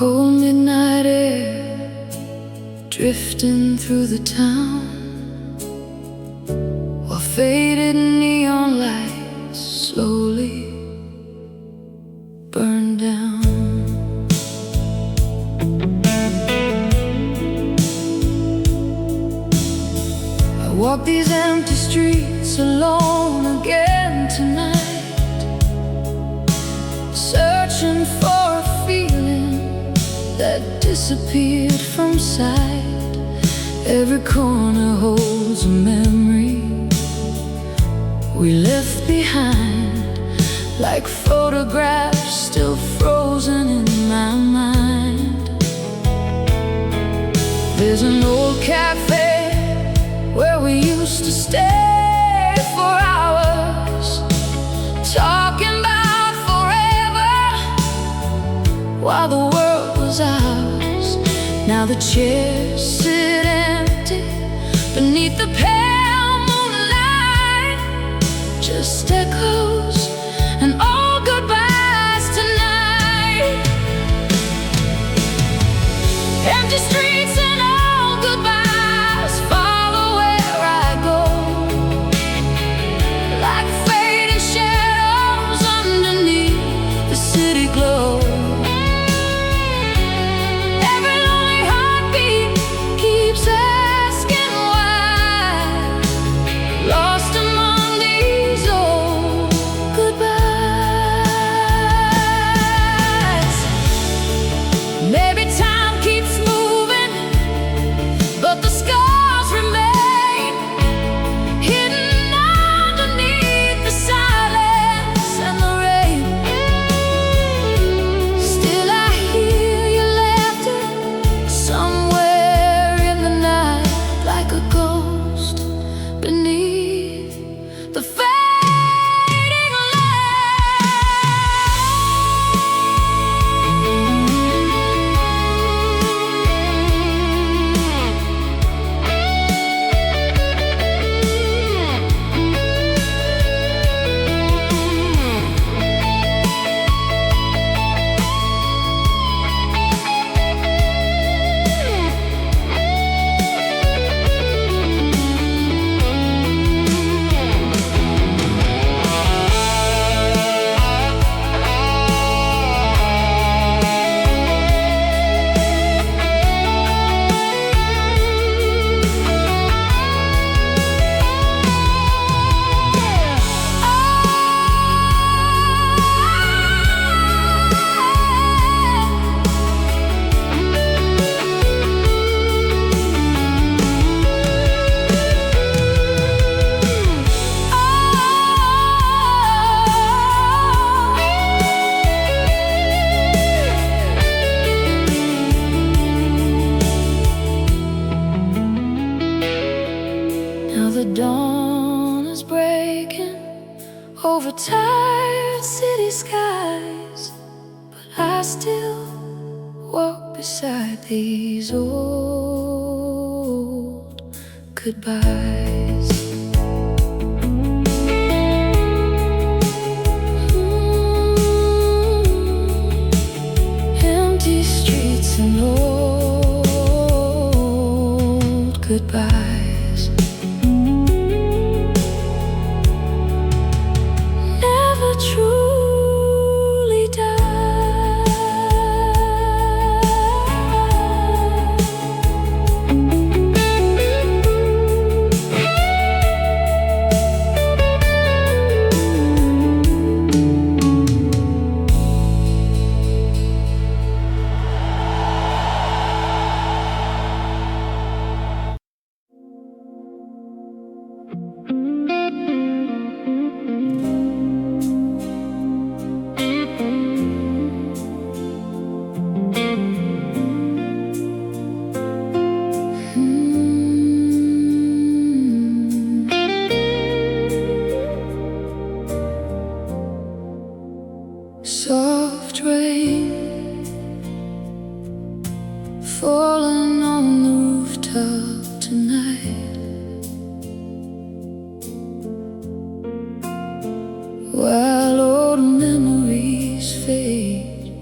Cold midnight air drifting through the town, while faded neon lights slowly burn down. I walk these empty streets alone again tonight, searching for a feeling that disappeared from sight. Every corner holds a memory we left behind, like photographs still frozen in my mind. There's an old cafe where we used to stay for hours, talking about forever while the world was ours. Now the chairs sit empty beneath the pale moonlight, just echoes and all goodbyes tonight. Empty streets and all goodbyes follow where I go, like fading shadows underneath the city glow. Every lonely heartbeat keeps asking why, lost among these old goodbyes. Maybe time keeps moving, but the scars remain, hidden underneath the silence and the rain. Still I hear your laughter somewhere in the night, like a ghost beneath the fading Now the dawn is breaking over tired city skies, but I still walk beside these old goodbyes. Empty streets and old goodbyes. Never truly die. Soft rain falling on the rooftop tonight, while old memories fade.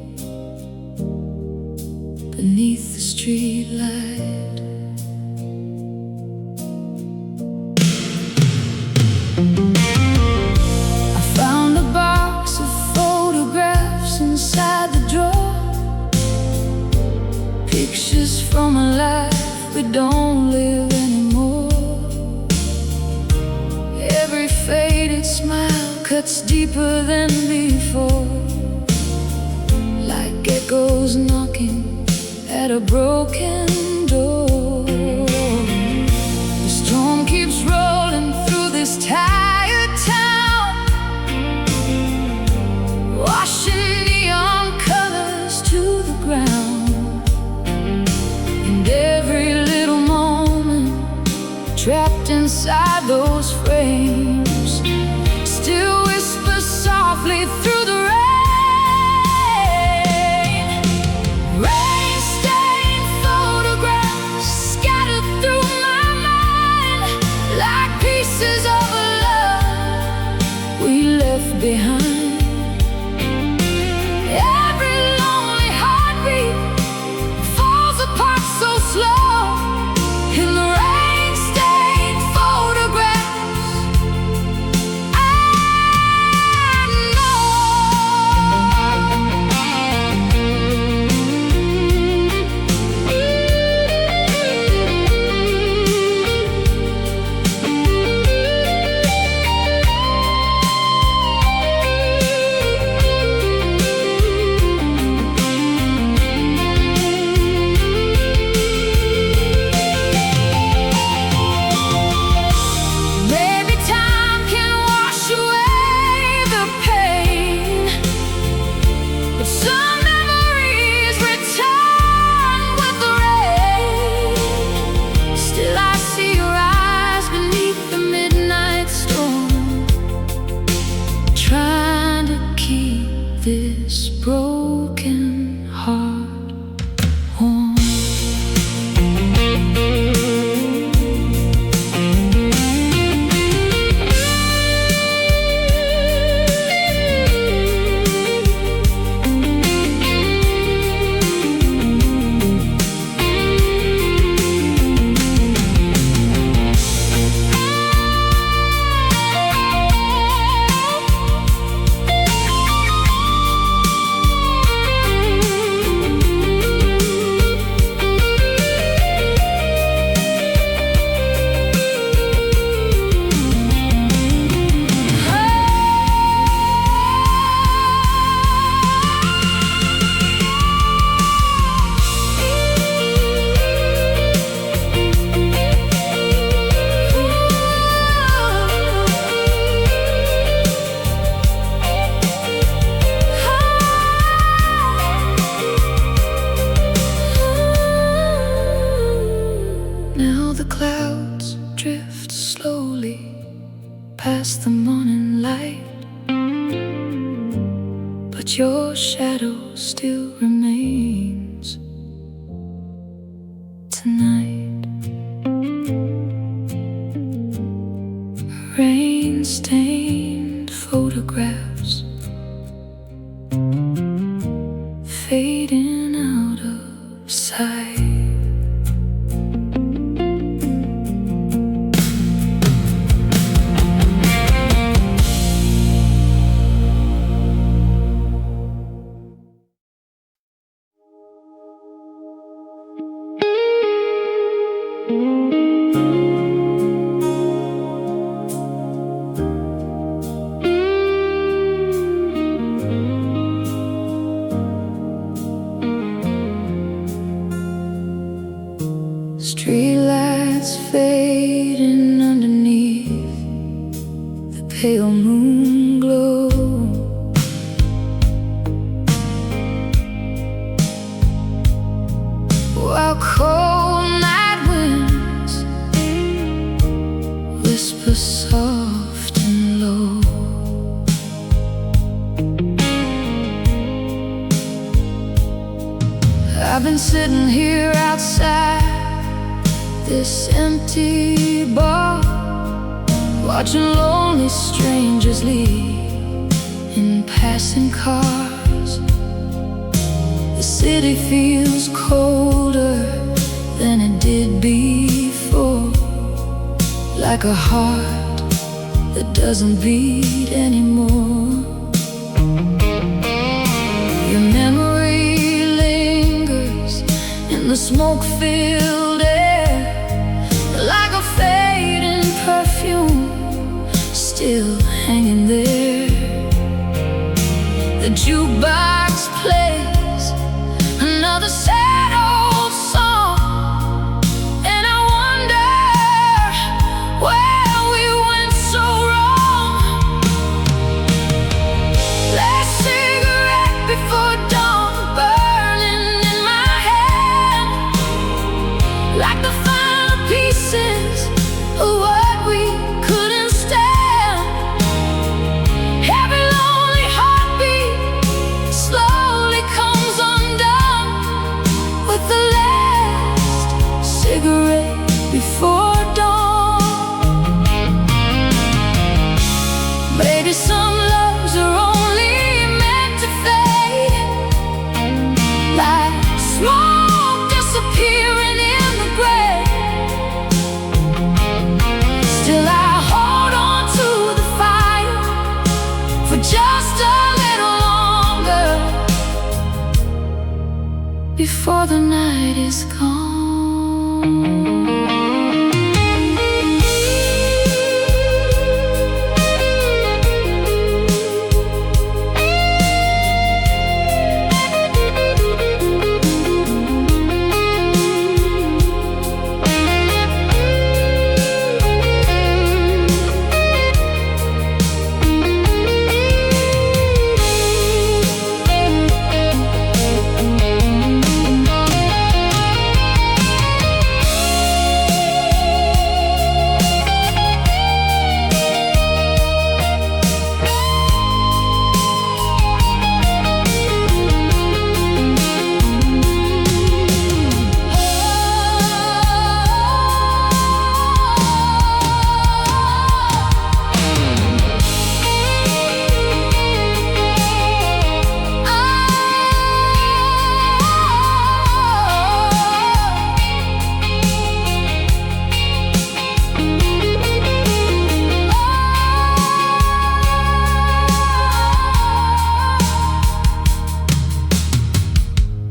we don't live anymore. Every faded smile cuts deeper than before, like echoes knocking at a broken door. The storm keeps rolling through this tired town, washing neon colors to the ground. And every little moment trapped inside those frames still whispers softly through the rain. Rain-stained photographs scattered through my mind, like pieces of a love we left behind. Every lonely heartbeat falls apart so slow in the rain-stained photographs. I maybe time can wash away the pain, but some memories return with the rain. Still I see your eyes beneath the midnight storm, trying to keep this broken heart warm. Now the clouds drift slowly past the morning light, but your shadow still remains tonight. Rain-stained photographs fading out of sight. Streetlights fading underneath the pale moon glow, while cold night winds whisper soft and low. I've been sitting here outside this empty bar, watching lonely strangers leave in passing cars. The city feels colder than it did before, like a heart that doesn't beat anymore. Your memory lingers in the smoke-filled air, still hanging there. The jukebox plays another sad old song, and I wonder where we went so wrong. Last cigarette before dawn, burning in my hand, like the final pieces of what we couldn't stand. Every lonely heartbeat slowly comes undone with the last cigarette before dawn. Maybe some loves are only meant to fade, like smoke disappearing in the gray. Still I hold on to the fire for just a little longer before the night is gone.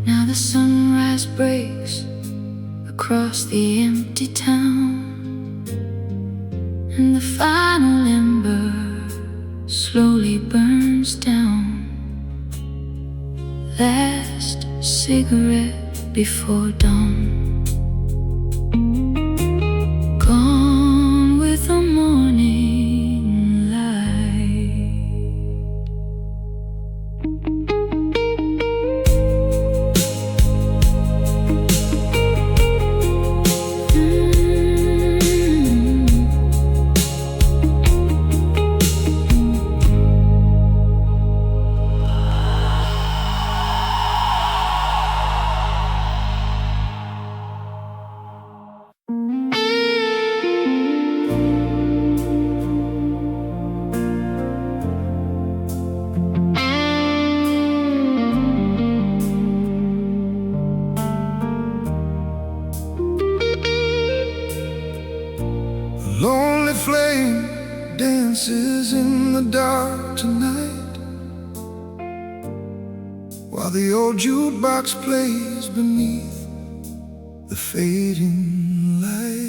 Now the sunrise breaks across the empty town, and the final ember slowly burns down. Last cigarette before dawn, gone with the morning light. Lonely flame dances in the dark tonight, while the old jukebox plays beneath the fading light.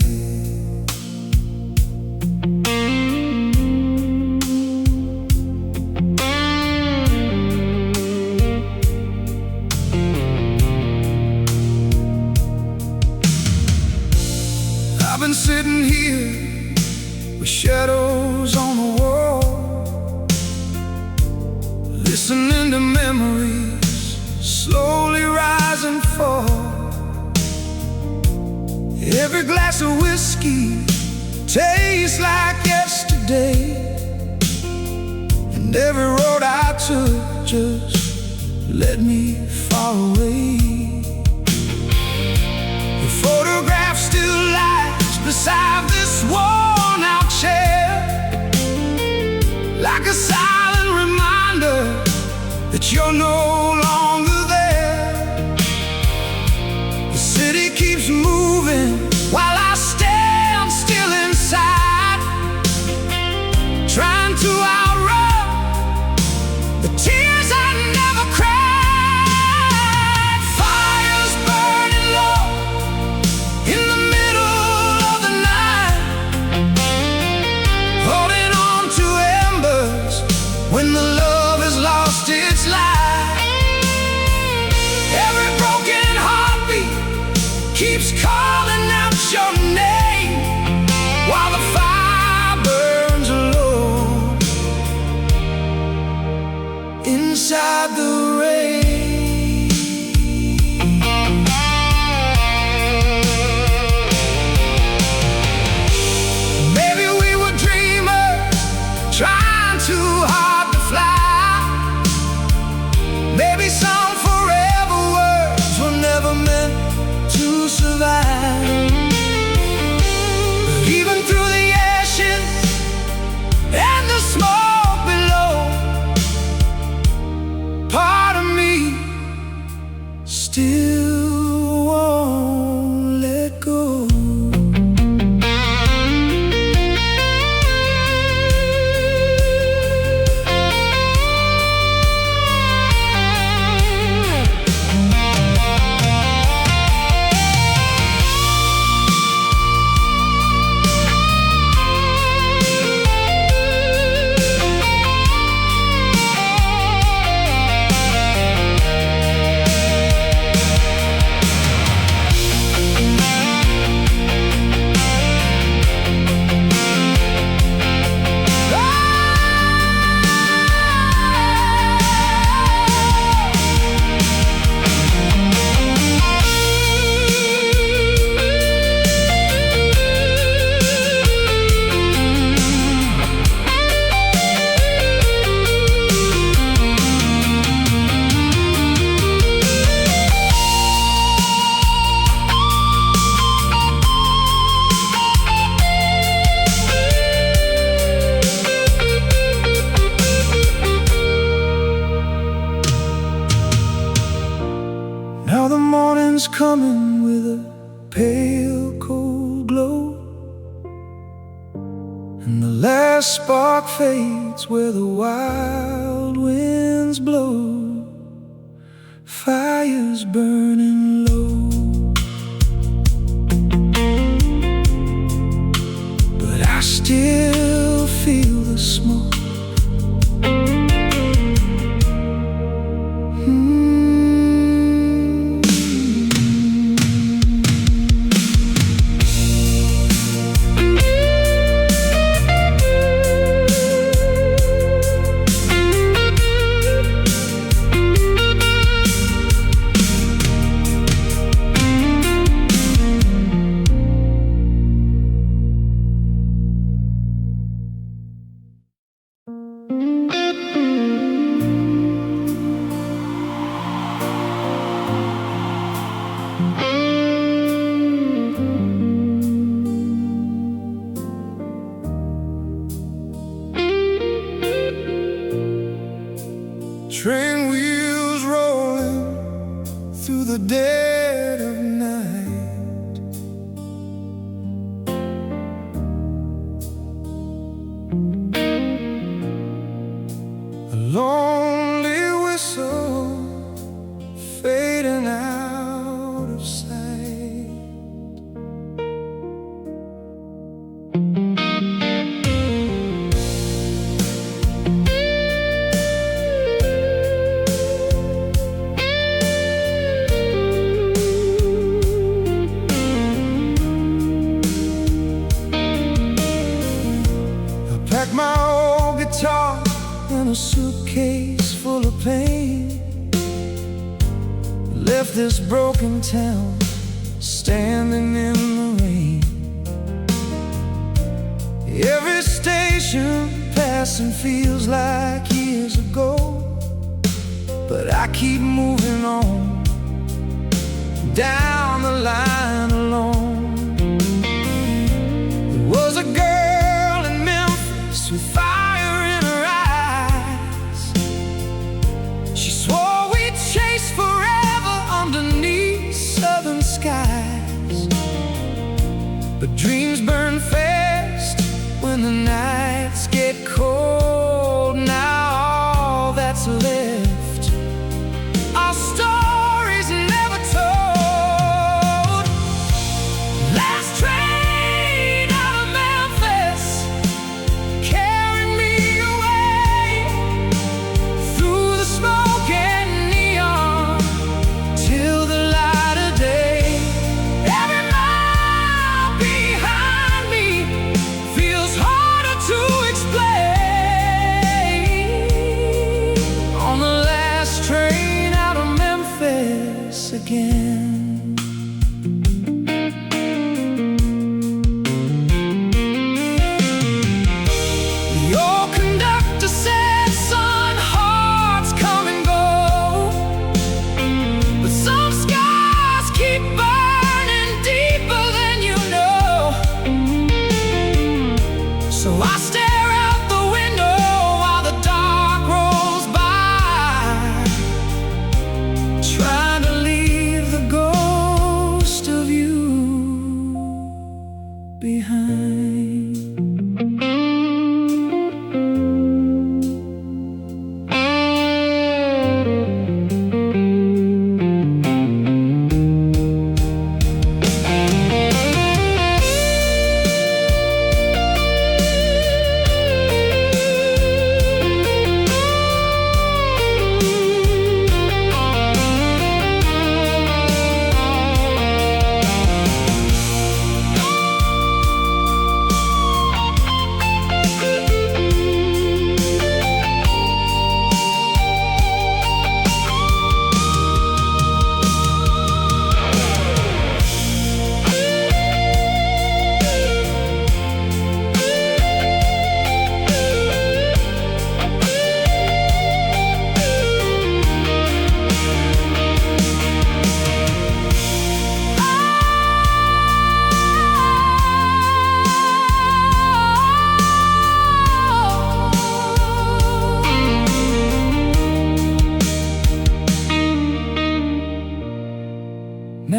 I've been sitting here with shadows on the wall, listening to memories slowly rise and fall. Every glass of whiskey tastes like yesterday, and every road I took just led me far away. The photograph still lies beside this worn-out chair, like a silent reminder that you're no longer there. The city keeps moving while I stand still inside, trying to outrun the tears I never cried. Fires burning low in the middle of the night, holding on to still won't let go. Now the morning's coming with a pale, cold glow, and the last spark fades where the wild winds blow. Fire's burning low, but I still feel the smoke. Train wheels rolling through the dead of night. A lonely whistle fading out of sight. Packed my old guitar in a suitcase full of pain, left this broken town standing in the rain. Every station passing feels like years ago, but I keep moving on down the line alone. There was a girl with fire in her eyes. She swore we'd chase forever underneath southern skies, but dreams burn fast when the nights get cold. Now all that's left are stories never told. Last train out of Memphis, carry me away through the smoke and neon till the light of day. Every mile behind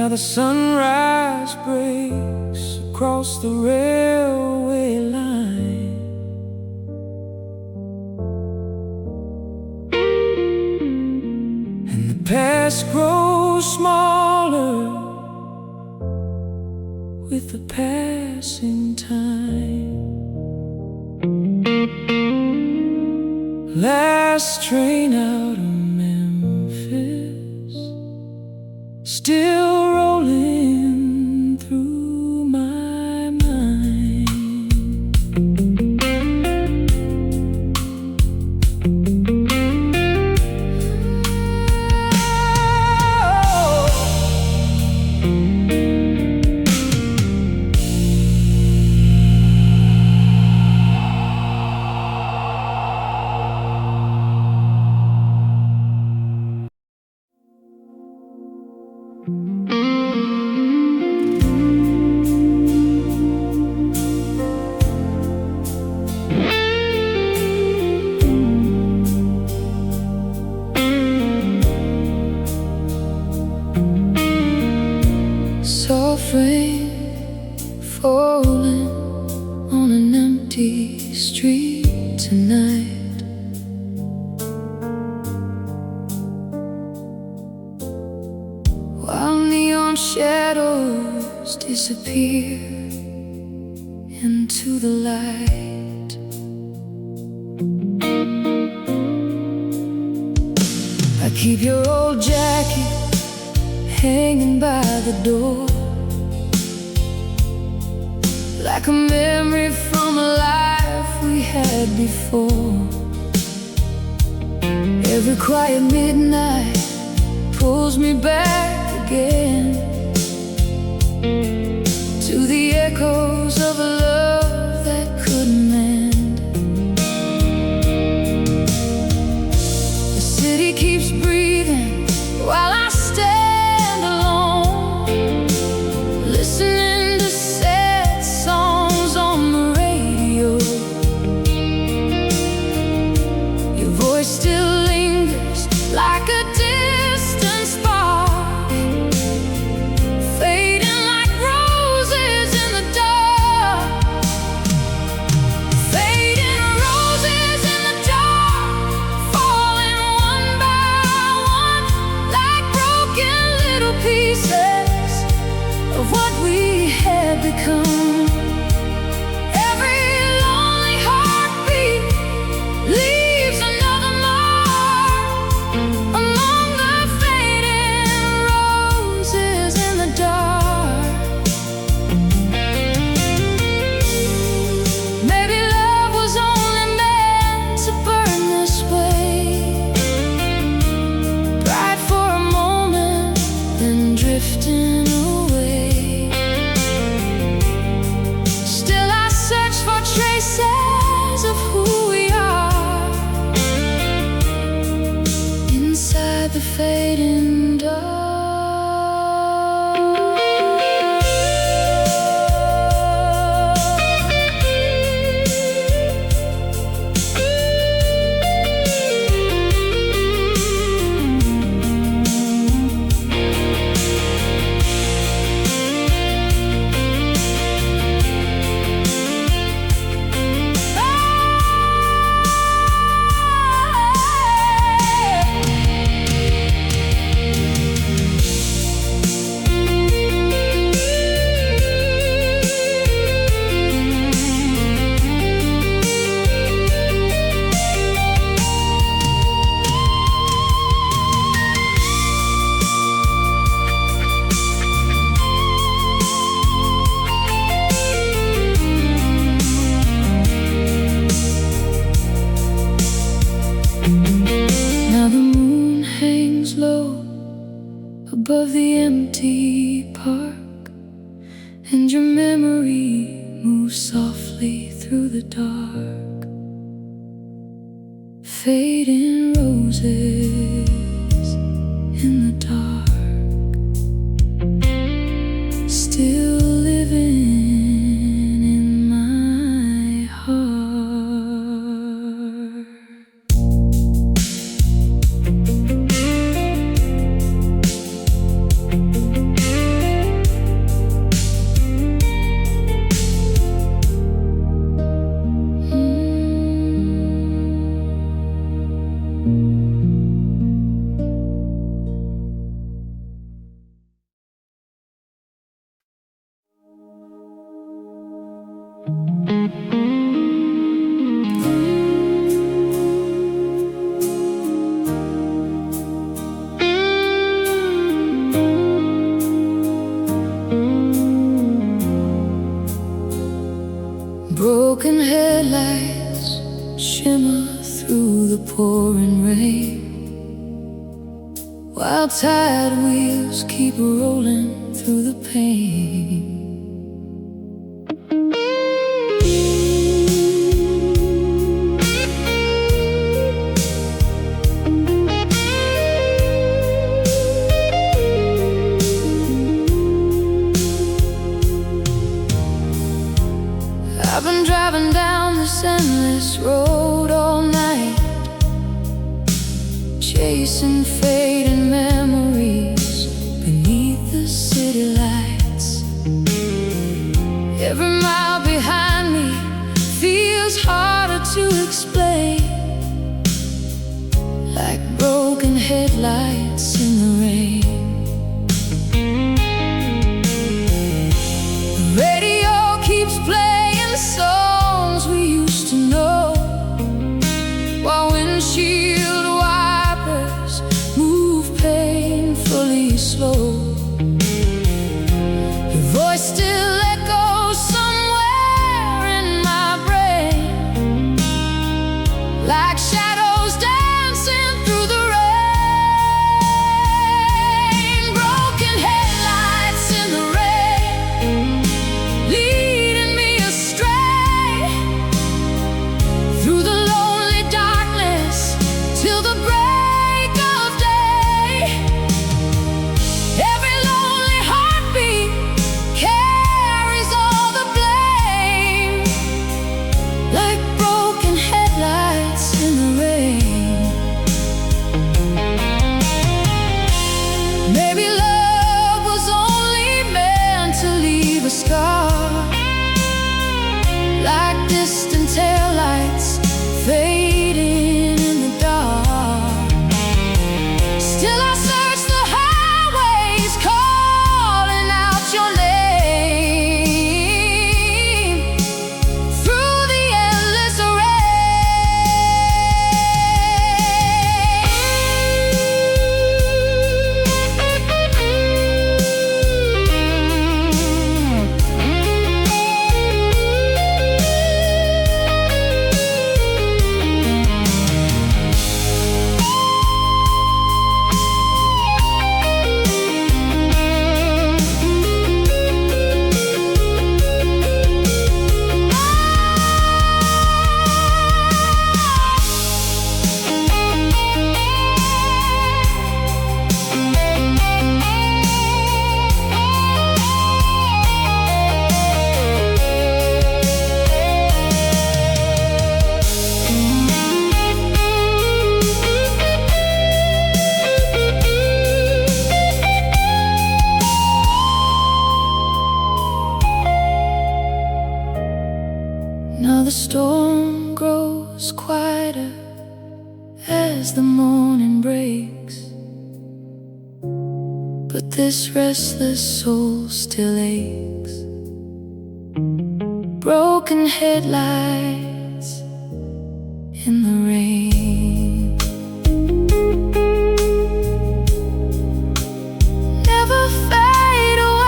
Now the sunrise breaks across the railway line, and the past grows smaller with the passing time. Last train out of Memphis, still rolling through my mind. Soft rain falling on an empty street tonight, while neon shadows disappear into the light. I keep your old jacket hanging by the door, like a memory from a life we had before. Every quiet midnight pulls me back again to the echoes of a love that couldn't end. The city keeps breathing while I stand alone, listening to sad songs on the radio. Your voice still lingers like a distant spark, fading like roses in the dark. Fading roses in the dark, falling one by one like broken little pieces of what we had become. Every lonely heartbeat leaves another mark among the fading roses in the dark. Maybe love was only meant to burn this way, bright for a moment, then drifting away. Still I search for traces of who we are inside the fading dark. Now the moon hangs low above the empty park, and your memory moves softly through the dark. Fading roses in the dark, still living in my heart. while tired wheels keep rolling through the pain. I've been driving down this endless road all night, chasing fading memories beneath the city lights. Every mile behind me feels harder to explain, like broken headlights in the rain. The radio keeps playing songs we used to know, while windshield wipers move painfully slow. Your voice still echoes somewhere in my brain, like shadows dancing through the rain. Broken headlights in the rain, leading me astray through the lonely darkness till the break of day. Every lonely heartbeat carries all the blame, like broken headlights in the rain. Maybe love was only meant to leave a scar, like distant taillights fading in the dark. Still I search the highways, calling out your name through the endless Now the storm grows quieter as the morning breaks, but this restless soul still aches. Broken headlights in the rain, never fade away.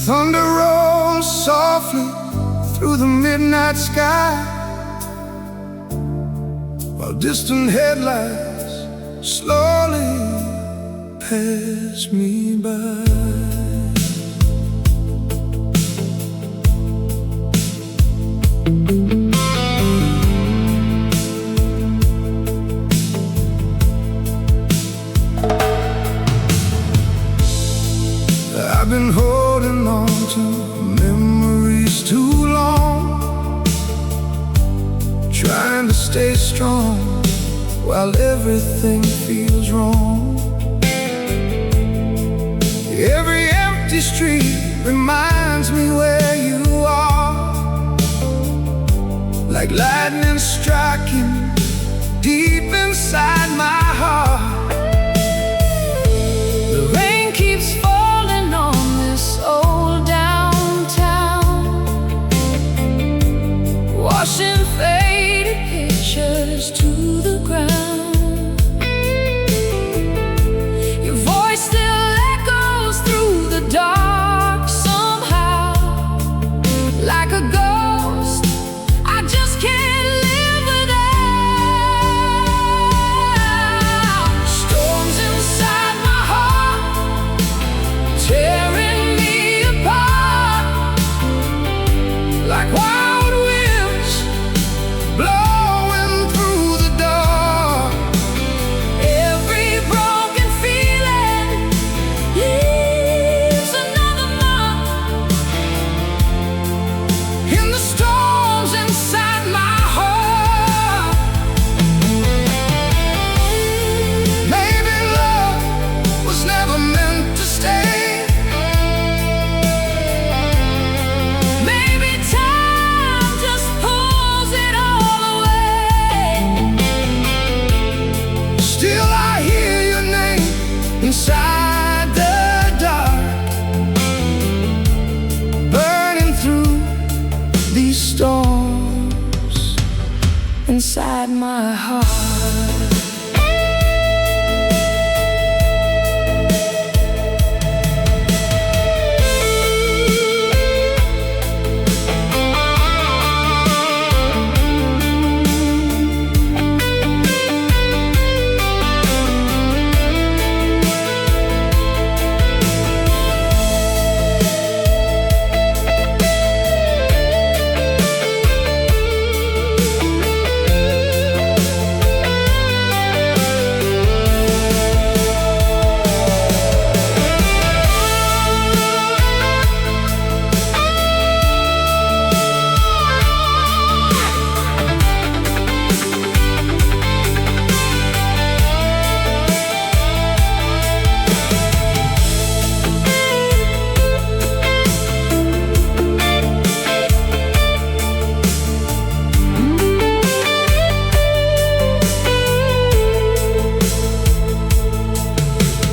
Thunder rolls softly through the midnight sky, while distant headlights slowly pass me by. I've been holding on to memories too long, trying to stay strong while everything feels wrong. Every empty street reminds me where you are, like lightning striking deep inside my heart. The rain keeps falling on this old downtown, washing faded pictures to the ground. Your voice still echoes through the dark somehow, like a ghost I just can't live without. Storms inside my heart, tearing me apart, like wild winds blowing through the dark. Every broken feeling leaves another mark in the storms inside my heart. Maybe love was never meant to stay. Maybe time just pulls it all away. Still I hear your name inside the dark, burning through these storms inside my heart.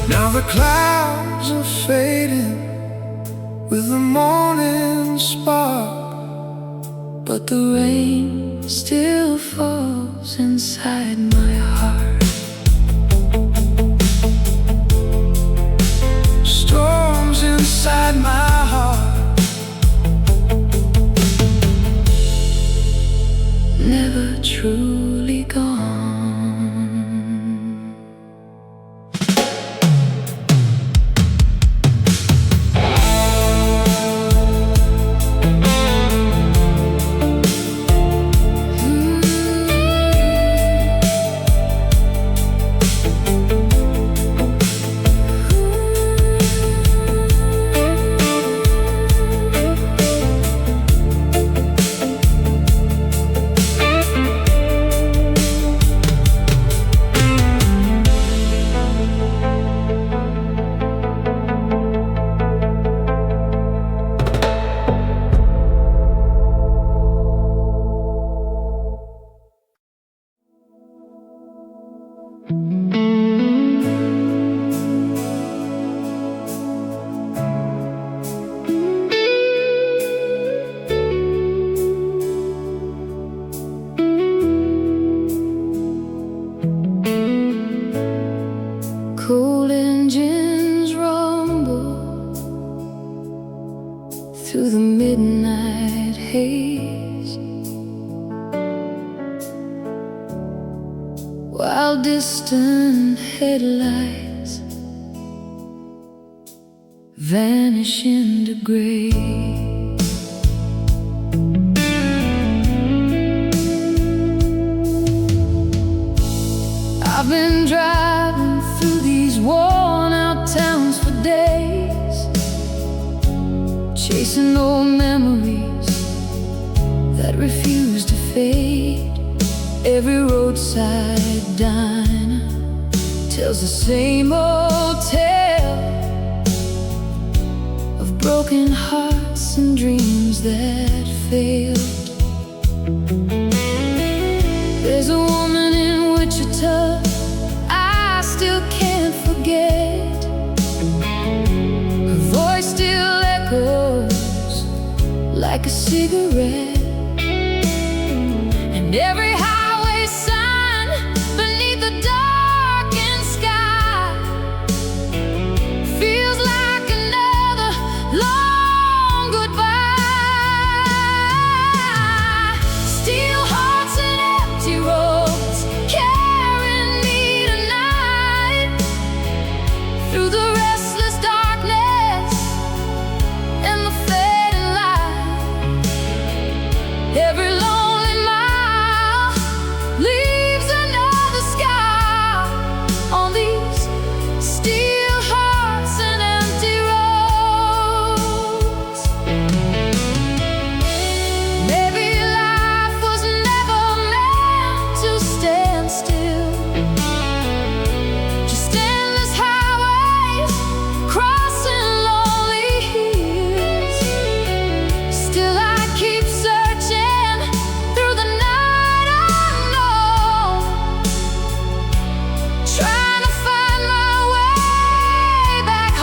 Now the clouds are fading with the morning spark, But the rain still falls inside my heart. storms inside my heart. Never truly gone. Cool engines rumble through the midnight haze, while distant headlights vanish into gray. I've been driving through these worn-out towns for days, chasing old memories that refuse to fade. Every roadside diner tells the same old tale of broken hearts and dreams that failed. There's a woman in Wichita I still can't forget. Her voice still echoes like a cigarette, and every highway sign beneath the darkened sky feels like another long goodbye. Steel hearts and empty roads carrying me tonight through the restless darkness and the fading light. Every lonely mile leaves another scar on these steel hearts and empty roads. Maybe life was never meant to stand still, just endless highways crossing lonely hills. Still I keep searching through the night unknown, trying to find my way back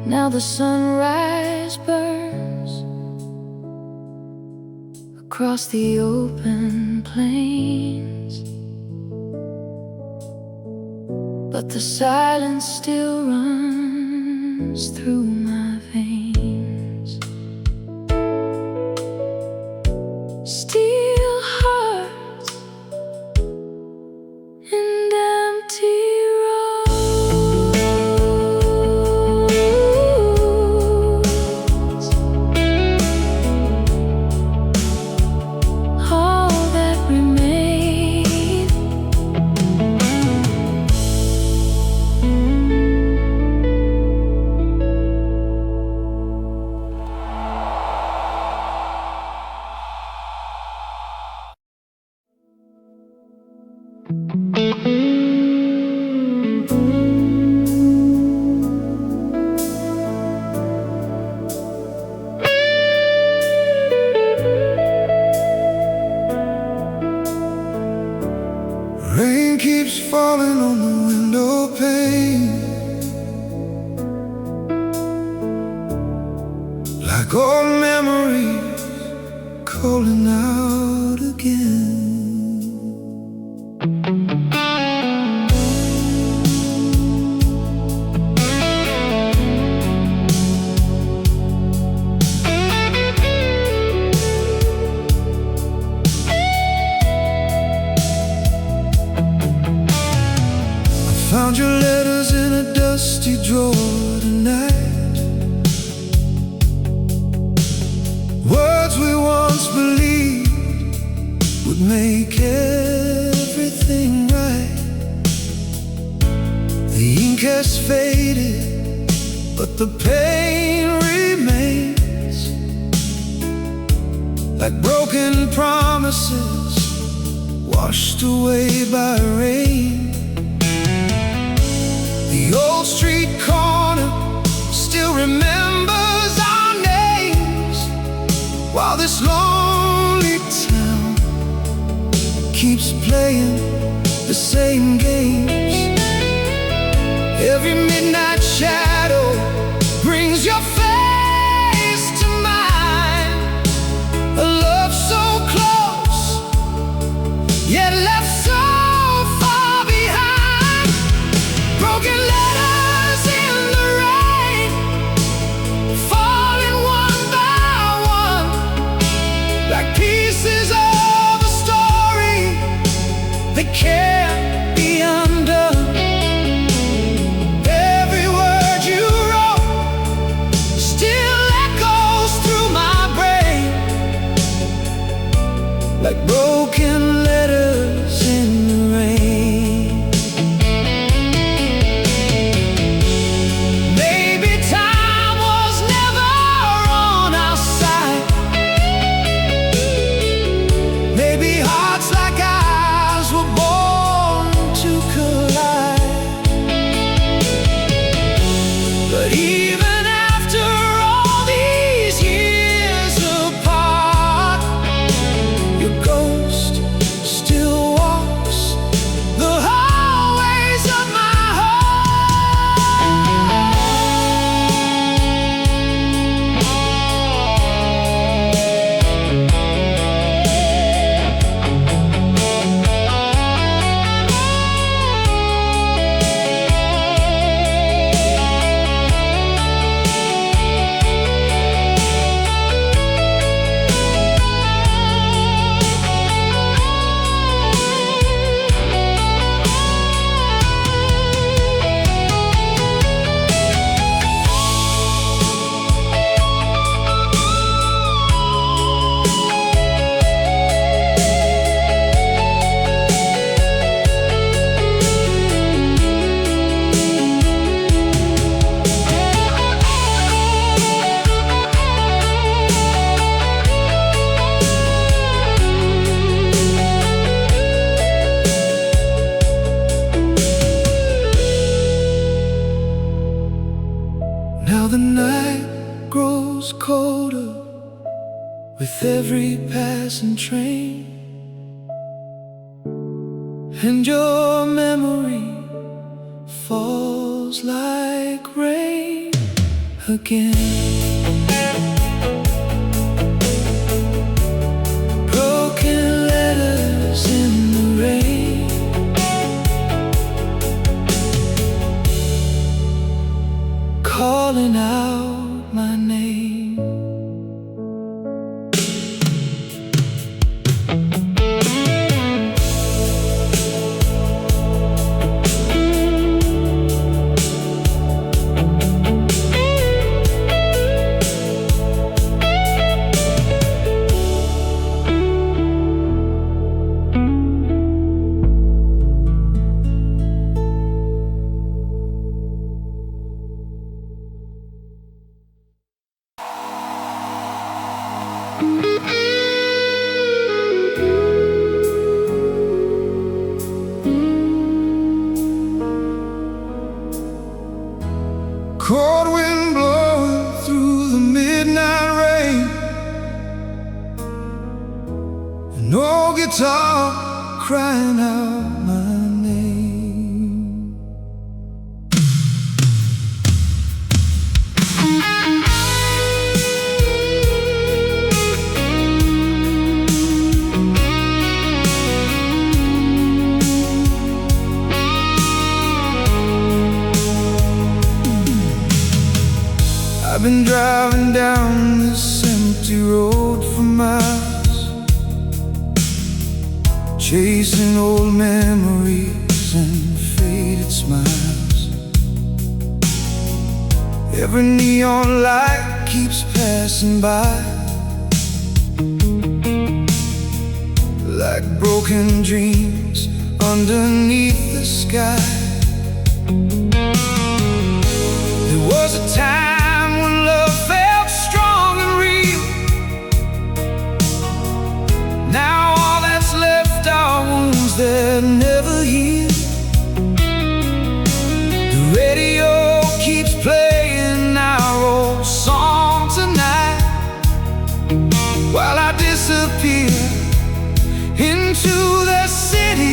now. The sunrise burns across the open plains, but the silence still runs through my veins. Steel hearts and empty roads, all that remain. Rain keeps falling on the window pane, like old memories calling out again. Found your letters in a dusty drawer tonight, words we once believed would make everything right. The ink has faded, but the pain remains, like broken promises washed away by rain. The old street corner still remembers our names, while this lonely town keeps playing the same games. Every midnight shadow brings your face to mine. A love so close, yet left so far behind. Broken letters in the rain, falling one by one, like pieces of a story that can't be undone. Every word you wrote still echoes through my brain, like broken letters in the rain. Maybe time was never on our side. Maybe hearts like ours were born to collide. But even after all these years apart, your ghost still walks the hallways of my Now the night grows colder with every passing train, and your memory falls like rain again. Broken letters in the rain, calling out my name. Cold wind blowing through the midnight rain, and no guitar crying out my name. I've been driving down this empty road for miles, chasing old memories and faded smiles. Every neon light keeps passing by, like broken dreams underneath the sky. There was a time when love felt strong and real. Now all that's left are wounds that never heal. The radio keeps playing our old song tonight, while I disappear into the city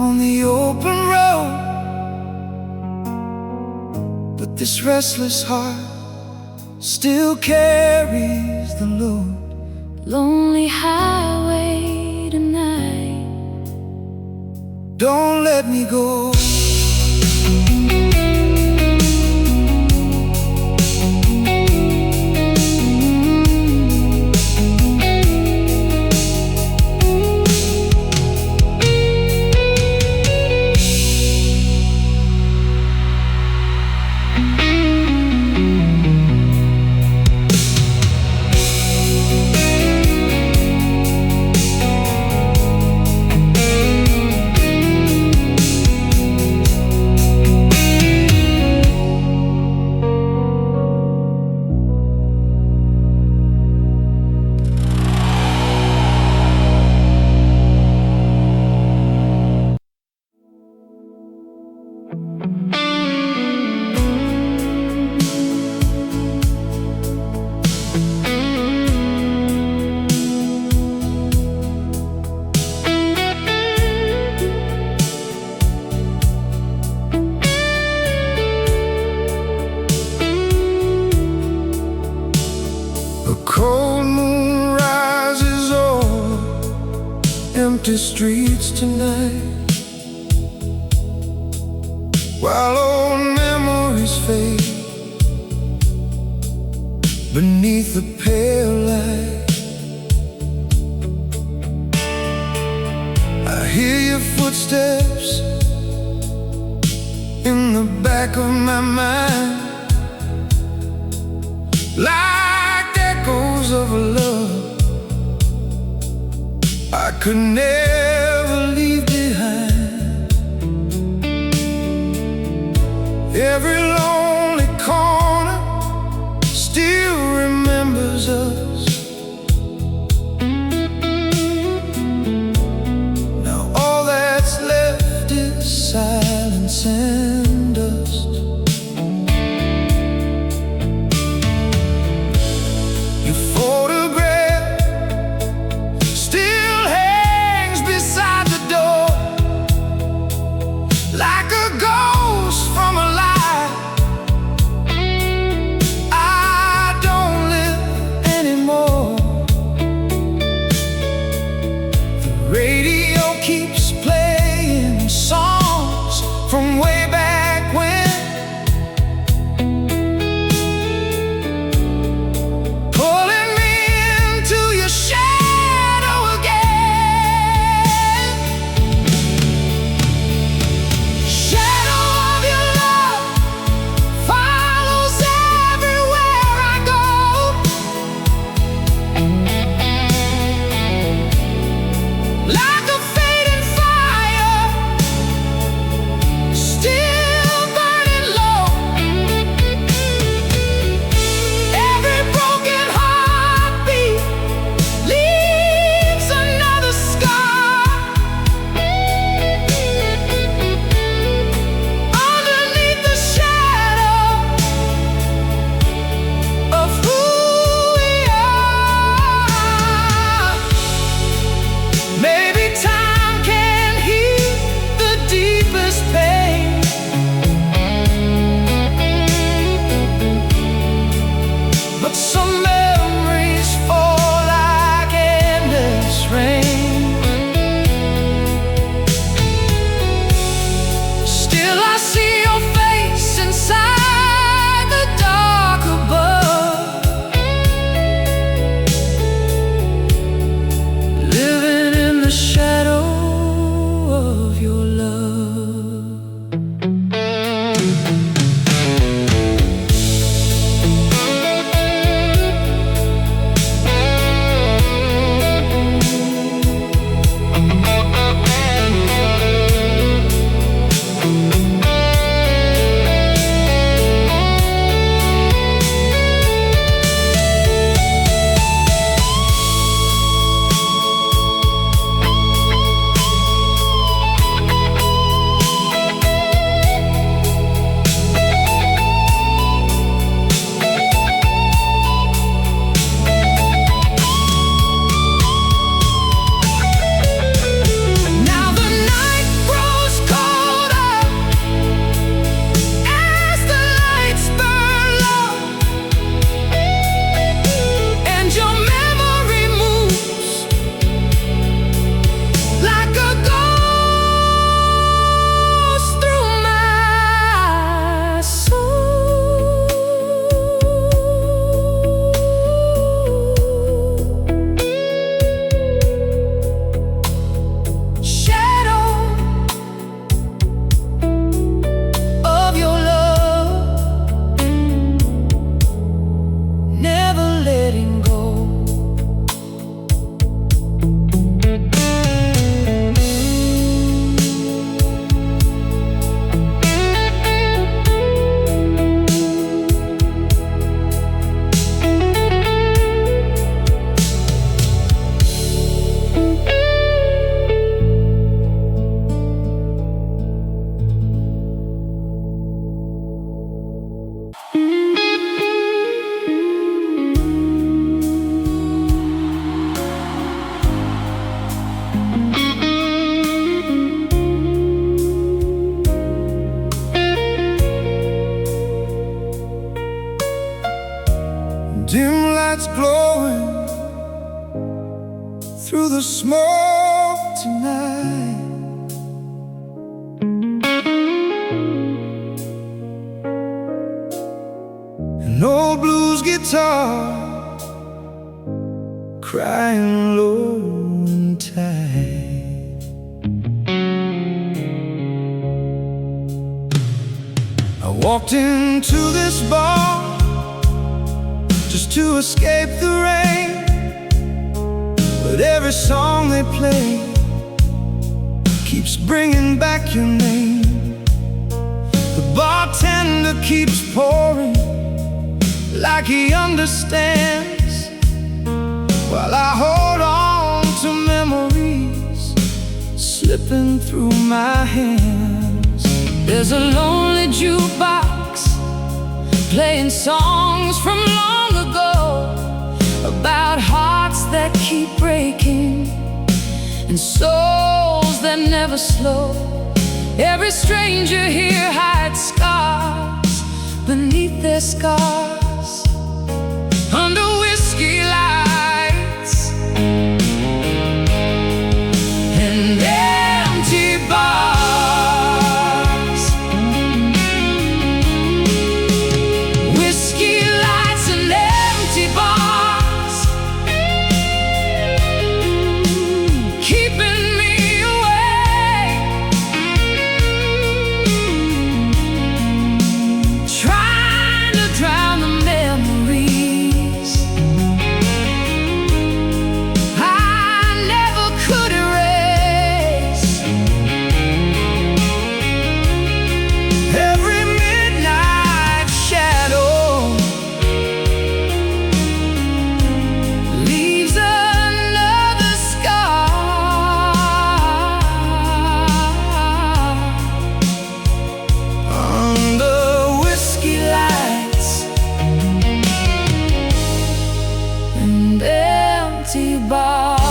on the open road, but this restless heart still carries the load. Lonely highway tonight, don't let me go. Cold moon rises over empty streets tonight, while old memories fade beneath the pale light. I hear your footsteps in the back of my mind, like echoes of a love I could never leave behind. Every lonely corner still remembers us. Now all that's left is silence and dust. Your photograph still hangs beside the door, like a ghost from a lie. I don't live anymore. The radio keeps playing songs from way back guitar, crying low and tight. I walked into this bar just to escape the rain, but every song they play keeps bringing back your name. The bartender keeps pouring like he understands, while I hold on to memories slipping through my hands. There's a lonely jukebox playing songs from long ago, about hearts that keep breaking and souls that never slow. Every stranger here hides scars beneath their scars, under whiskey lights and empty bars. Whiskey lights and empty bars, keeping me awake, trying to drown the memories I never could erase. Every midnight shadow Leaves another scar under whiskey lights and empty bars.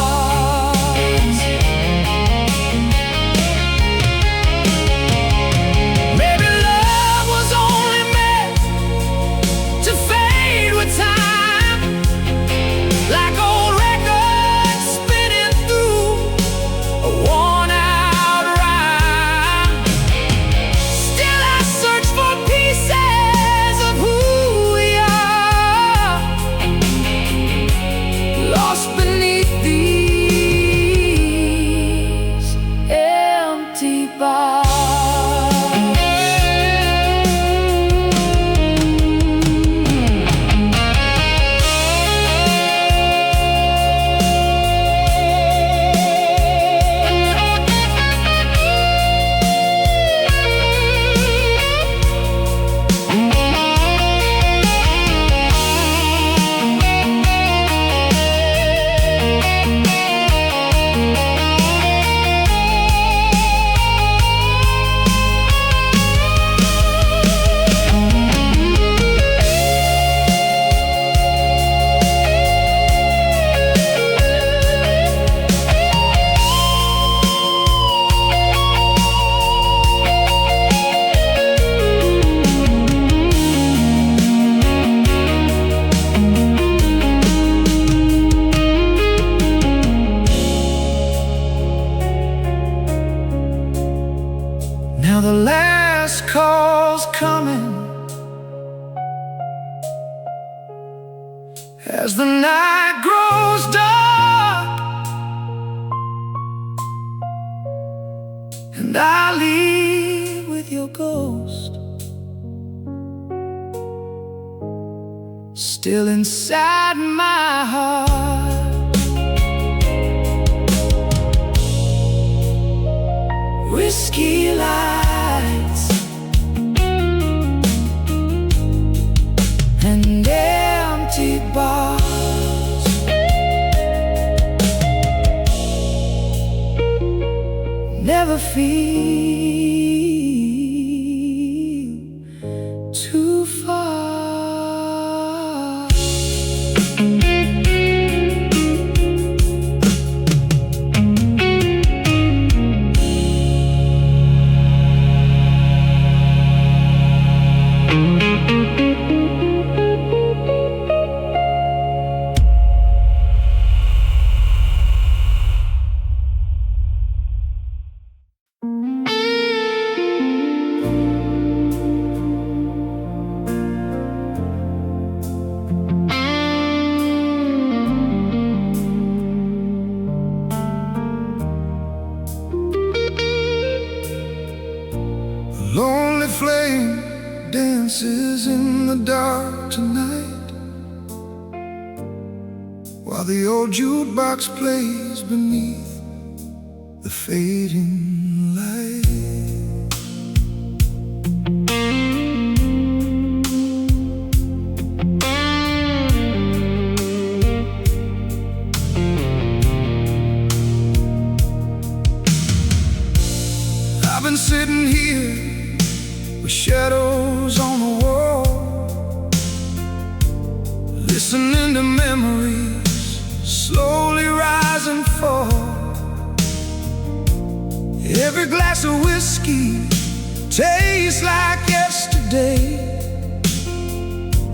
Maybe love was only meant to fade with time, like old records spinning through a worn-out rhyme. Still I search for pieces of who we are, lost beneath these empty bars. Now the last call's coming as the night grows dark, and I leave with your ghost still inside my heart. Whiskey lights and empty bars, never feel too far. lonely flame dances in the dark tonight, while the old jukebox plays beneath the fading light. I've been sitting here with shadows on the wall, listening to memories slowly rise and fall. Every glass of whiskey tastes like yesterday,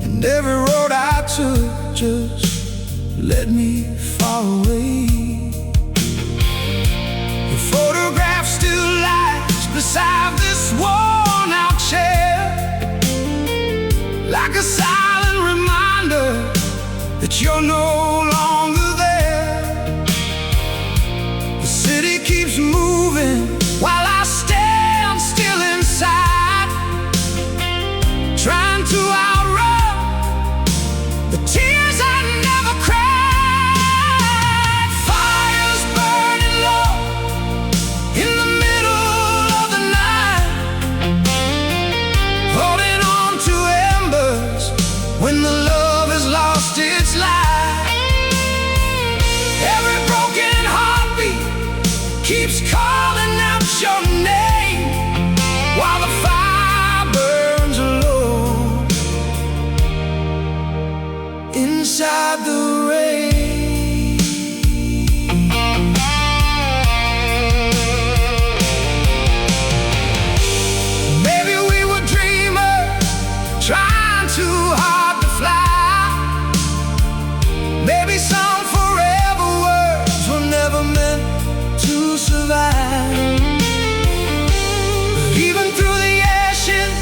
and every road I took just led me far away. The photograph still lies beside this worn-out chair, like a silent reminder that you're no longer there. The city keeps moving while I stand still inside, trying to outrun the tears I never cried. Fires burning low in the middle of the night, holding on to embers when the love has lost its light. Every broken heartbeat keeps calling out your name, while the fire burns low inside the rain. Maybe we were dreamers trying too hard to fly. Maybe some forever words were never meant to survive. But even through the ashes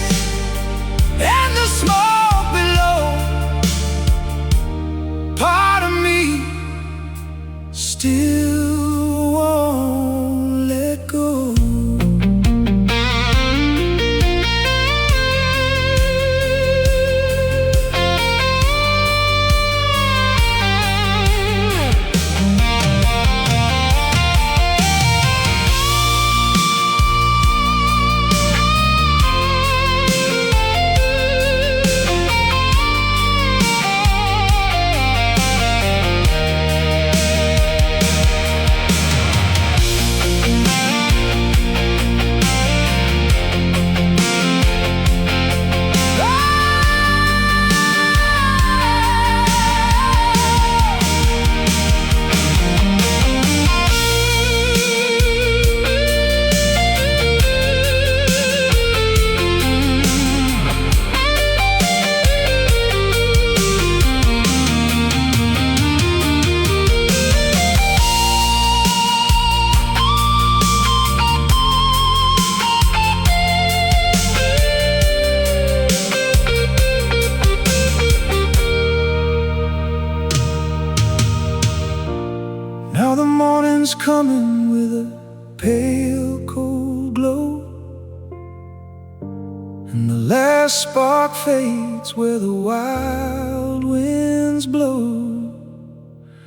and the smoke below, part of me still won't let go. Now the morning's coming with a pale, cold glow, and the last spark fades where the wild winds blow.